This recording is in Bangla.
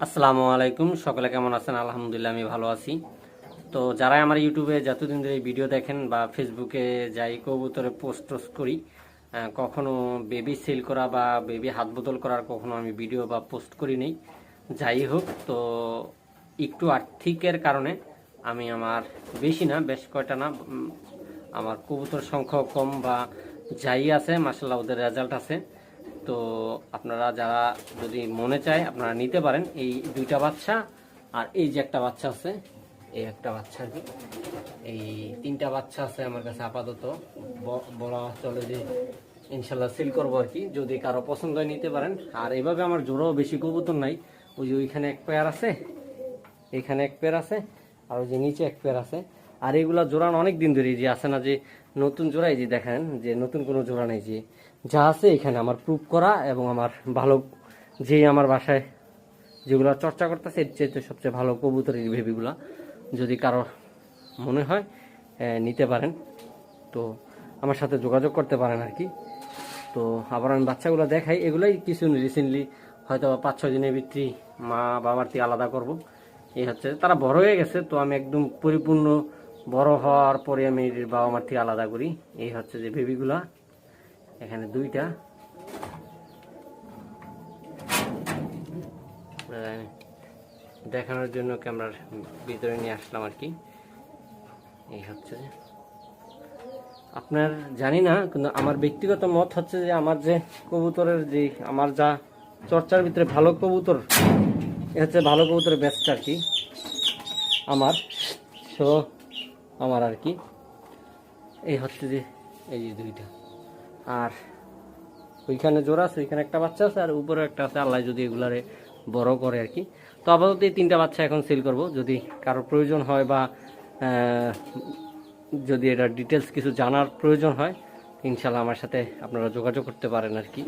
আসসালামু আলাইকুম, সকলে কেমন আছেন? আলহামদুলিল্লাহ আমি ভালো আছি। তো যারা আমার ইউটিউবে যতদিন ধরে এই ভিডিও দেখেন বা ফেসবুকে যাই কবুতরে পোস্ট করি, কখনো বেবি সেল করা বা বেবি হাত বদল করার কখনো আমি ভিডিও বা পোস্ট করি নেই। যাই হোক, তো একটু আর্থিকের কারণে আমি আমার বেশি না, বেশ কয়টা না, আমার কবুতর সংখ্যা কম বা যাই আছে মাসাল্লাহ ওদের রেজাল্ট আছে। তো আপনারা যারা যদি মনে চায় আপনারা নিতে পারেন। এই দুইটা বাচ্চা আর এই যে একটা বাচ্চা আছে, এই একটা বাচ্চা আর কি, এই তিনটা বাচ্চা আছে আমার কাছে আপাতত। বলা চলে যে ইনশাল্লাহ সেল করবো আর কি, যদি কারো পছন্দ হয় নিতে পারেন। আর এভাবে আমার জোড়াও বেশি কবুতর নাই। ওই যে ওইখানে এক পেয়ার আছে, এখানে এক পেয়ার আছে, আর ওই যে নিচে এক পেয়ার আছে। আর এগুলা জোড়ানো অনেক দিন ধরে, যে আছে না যে নতুন জোড়াই, যে দেখেন যে নতুন কোনো জোড়া নেই, যে যা আছে এখানে আমার প্রুফ করা এবং আমার ভালো, যে আমার বাসায় যেগুলো চর্চা করতেছে এর চেয়ে সবচেয়ে ভালো কবুতরের ভেবিগুলা। যদি কারো মনে হয় নিতে পারেন, তো আমার সাথে যোগাযোগ করতে পারেন আর কি। তো আবার আমি বাচ্চাগুলো দেখাই, এগুলাই কিছু রিসেন্টলি হয়তো 5-6 দিনের ভিত্তি মা বাবার থেকে আলাদা করব। এই হচ্ছে, তারা বড় হয়ে গেছে, তো আমি একদম পরিপূর্ণ বড় হওয়ার পরে আমি বাবা মার থেকে আলাদা করি। এই হচ্ছে যে বেবিগুলা, এখানে দুইটা দেখানোর জন্য ক্যামেরার ভিতরে নিয়ে আসলাম আর কি। এই হচ্ছে, আপনার জানি না, কিন্তু আমার ব্যক্তিগত মত হচ্ছে যে আমার যে কবুতরের যে আমার যা চর্চার ভিতরে ভালো কবুতর, এ হচ্ছে ভালো কবুতরের বেস্ট আর কি আমার। সো আমার আর কি এই হচ্ছে যে এই যে দুইটা, আর ওইখানে জোড়া আছে, ওইখানে একটা বাচ্চা আছে, আর উপরে একটা আছে, আল্লাহ যদি এগুলারে বড় করে আর কি। তো আপাতত এই তিনটা বাচ্চা এখন সেল করব। যদি কারো প্রয়োজন হয় বা যদি এটা ডিটেলস কিছু জানার প্রয়োজন হয়, ইনশাল্লাহ আমার সাথে আপনারা যোগাযোগ করতে পারেন আর কি।